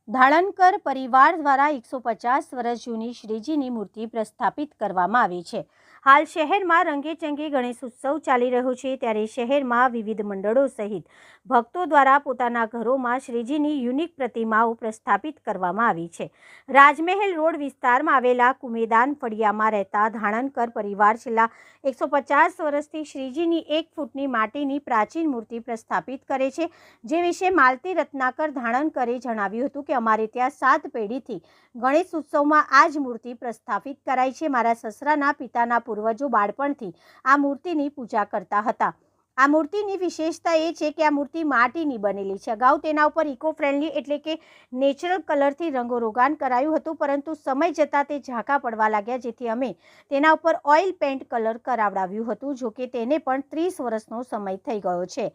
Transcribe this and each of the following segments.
ધાળનકર પરિવાર દ્વારા 150 વર્ષ જૂની શ્રીજીની મૂર્તિ પ્રસ્થાપિત કરવામાં આવી છે। હાલ શહેરમાં રંગેચંગે ગણેશ ઉત્સવ ચાલી રહ્યો છે, ત્યારે શહેરમાં વિવિધ મંડળો સહિત ભક્તો દ્વારા પોતાના ઘરોમાં શ્રીજીની યુનિક પ્રતિમાઓ પ્રસ્થાપિત કરવામાં આવી છે। રાજમહેલ રોડ વિસ્તારમાં આવેલા કુમેદાન ફળિયામાં રહેતા ધાળનકર પરિવાર છેલ્લા 150 વર્ષથી શ્રીજીની 1 ફૂટની માટીની પ્રાચીન મૂર્તિ પ્રસ્થાપિત કરે છે, જે વિશે માલતી રત્નાકર ધાળનકરે જણાવ્યું હતું કે અમારે ત્યાં 7 પેઢીથી ગણેશ ઉત્સવમાં આ જ મૂર્તિ પ્રસ્થાપિત કરાઈ છે। મારા સસરાના પિતાના પૂર્વજો બાળપણથી આ મૂર્તિની પૂજા કરતા હતા। આ મૂર્તિની વિશેષતા એ છે કે આ મૂર્તિ માટીની બનેલી છે। અગાઉ તેના ઉપર ઇકો ફ્રેન્ડલી એટલે કે નેચરલ કલરથી રંગોરોગાન કરાયું હતું, પરંતુ સમય જતાં તે ઝાંકા પડવા લાગ્યા, જેથી અમે તેના ઉપર ઓઇલ પેન્ટ કલર કરાવડાવ્યું હતું। જોકે તેને પણ 30 વર્ષનો સમય થઈ ગયો છે।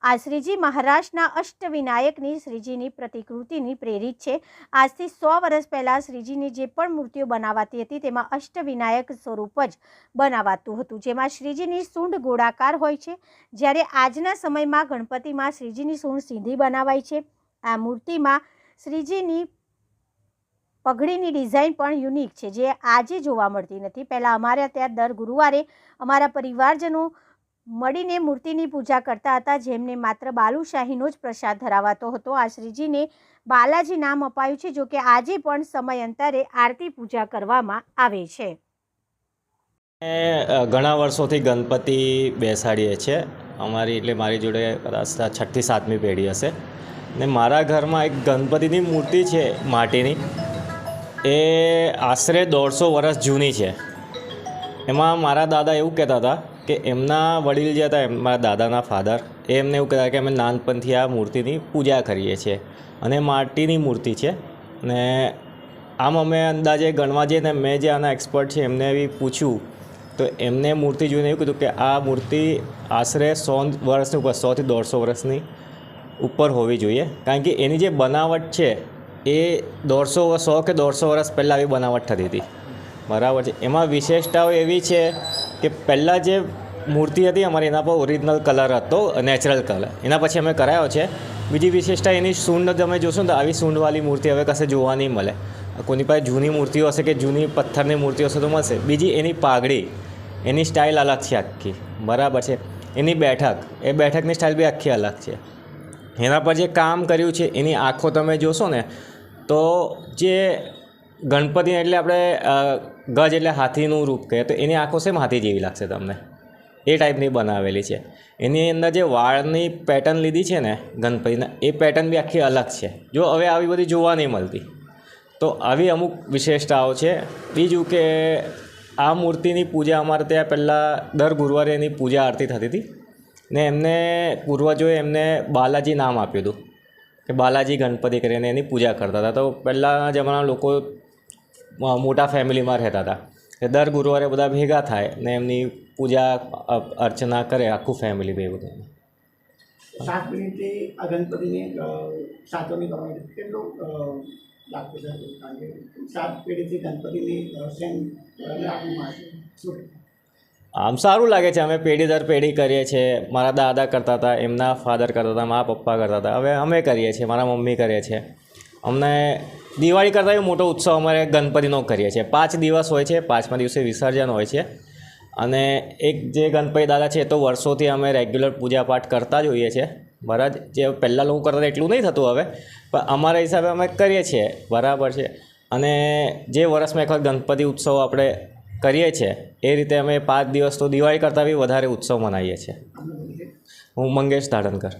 આ શ્રીજી મહારાષ્ટ્રના અષ્ટવિનાયકની શ્રીજીની પ્રતિકૃતિની પ્રેરિત છે। આજથી 100 વર્ષ પહેલાં શ્રીજીની જે પણ મૂર્તિઓ બનાવાતી હતી તેમાં અષ્ટવિનાયક સ્વરૂપ જ બનાવાતું હતું, જેમાં શ્રીજીની સૂંઢ ગોળાકાર હોય છે, જ્યારે આજના સમયમાં ગણપતિમાં શ્રીજીની સૂંઢ સીધી બનાવાય છે। આ મૂર્તિમાં શ્રીજીની પગડીની ડિઝાઇન પણ યુનિક છે, જે આજે જોવા મળતી નથી। પહેલાં અમારે ત્યાં દર ગુરુવારે અમારા પરિવારજનો મળીને મૂર્તિની પૂજા કરતા હતા, જેમને માત્ર બાલુશાહીનો જ પ્રસાદ ધરાવાતો હતો। આ શ્રીજીને બાલાજી નામ અપાયું છે, જોકે આજે પણ સમયાંતરે આરતી પૂજા કરવામાં આવે છે। ઘણા વર્ષોથી ગણપતિ બેસાડીએ છીએ અમારી, એટલે મારી જોડે કદાચ 6 થી 7મી પેઢી હશે ને મારા ઘરમાં એક ગણપતિની મૂર્તિ છે માટીની, એ આશરે 150 વર્ષ જૂની છે। એમાં મારા દાદા એવું કહેતા હતા કે એમના વડીલ જે હતા, મારા દાદાના ફાધર, એમને એવું કહેતા કે અમે નાનપણથી આ મૂર્તિની પૂજા કરીએ છીએ અને માટીની મૂર્તિ છે। ને આમ અમે અંદાજે ગણવા જઈએ ને મેં જે આના એક્સપર્ટ છે એમને બી પૂછ્યું તો એમને મૂર્તિ જોઈને એવું કીધું કે આ મૂર્તિ આશરે 100 વર્ષની ઉપર, 100 થી 150 વર્ષની ઉપર હોવી જોઈએ, કારણ કે એની જે બનાવટ છે એ 100 કે 150 વર્ષ પહેલાં આવી બનાવટ થતી હતી, બરાબર છે। એમાં વિશેષતાઓ એવી છે કે પહેલાં જે મૂર્તિ હતી અમારી એના પર ઓરિજિનલ કલર હતો, નેચરલ કલર, એના પછી અમે કરાયો છે। બીજી વિશેષતા એની સૂંઢ તમે જોશો ને તો આવી સૂંઢવાળી મૂર્તિ હવે કશે જોવા નહીં મળે। કોની પાસે જૂની મૂર્તિઓ હશે કે જૂની પથ્થરની મૂર્તિઓ હશે તો મળશે। બીજી એની પાઘડી, એની સ્ટાઇલ અલગ છે આખી, બરાબર છે। એની બેઠક, એ બેઠકની સ્ટાઇલ બી આખી અલગ છે। એના પર જે કામ કર્યું છે એની આંખો તમે જોશો ને તો જે ગણપતિ એટલે આપણે ગજ એટલે હાથીનું રૂપ કહીએ તો એની આંખો સેમ હાથી જેવી લાગશે તમને, એ ટાઈપની બનાવેલી છે। એની અંદર જે વાળની પેટર્ન લીધી છે ને ગણપતિના, એ પેટર્ન બી આખી અલગ છે, જો હવે આવી બધી જોવા નહીં મળતી। તો આવી અમુક વિશેષતાઓ છે। બીજું કે આ મૂર્તિની પૂજા અમારે ત્યાં પહેલાં દર ગુરુવારે એની પૂજા આરતી થતી હતી ને એમને પૂર્વજોએ એમને બાલાજી નામ આપ્યું હતું કે બાલાજી ગણપતિ કરીને એની પૂજા કરતા હતા। તો પહેલાંના જમાનાના લોકો મોટા ફેમિલીમાં રહેતા હતા કે દર ગુરુવારે બધા ભેગા થાય ને એમની પૂજા અર્ચના કરે, આખું ફેમિલી ભેગું થઈને। 7 મિનિટથી આ ગણપતિને સાચવણી કરવાની કેટલું લાગતું છે? કારણ કે 7 પેઢીથી ગણપતિની સેમ રાખવામાં આવે છે। આમ સારું લાગે છે, અમે પેઢી દર પેઢી કરીએ છીએ। મારા દાદા કરતા હતા, એમના ફાધર કરતા હતા, મારા પપ્પા કરતા હતા, હવે અમે કરીએ છીએ, મારા મમ્મી કરીએ છીએ। અમને દિવાળી કરતાં એ મોટો ઉત્સવ અમારે ગણપતિનો કરીએ છીએ। 5 દિવસ હોય છે, 5મા દિવસે વિસર્જન હોય છે અને એક જે ગણપતિ દાદા છે એ તો વર્ષોથી અમે રેગ્યુલર પૂજાપાઠ કરતા જ હોઈએ છીએ, બરાબર। જે પહેલાં લોકો કરતા એટલું નહીં થતું હવે, પણ અમારા હિસાબે અમે કરીએ છીએ, બરાબર છે। અને જે વર્ષમાં એક વખત ગણપતિ ઉત્સવ આપણે કરીએ છીએ એ રીતે અમે 5 દિવસ તો દિવાળી કરતાં બી વધારે ઉત્સવ મનાવીએ છીએ। હું મંગેશ ધાળનકર।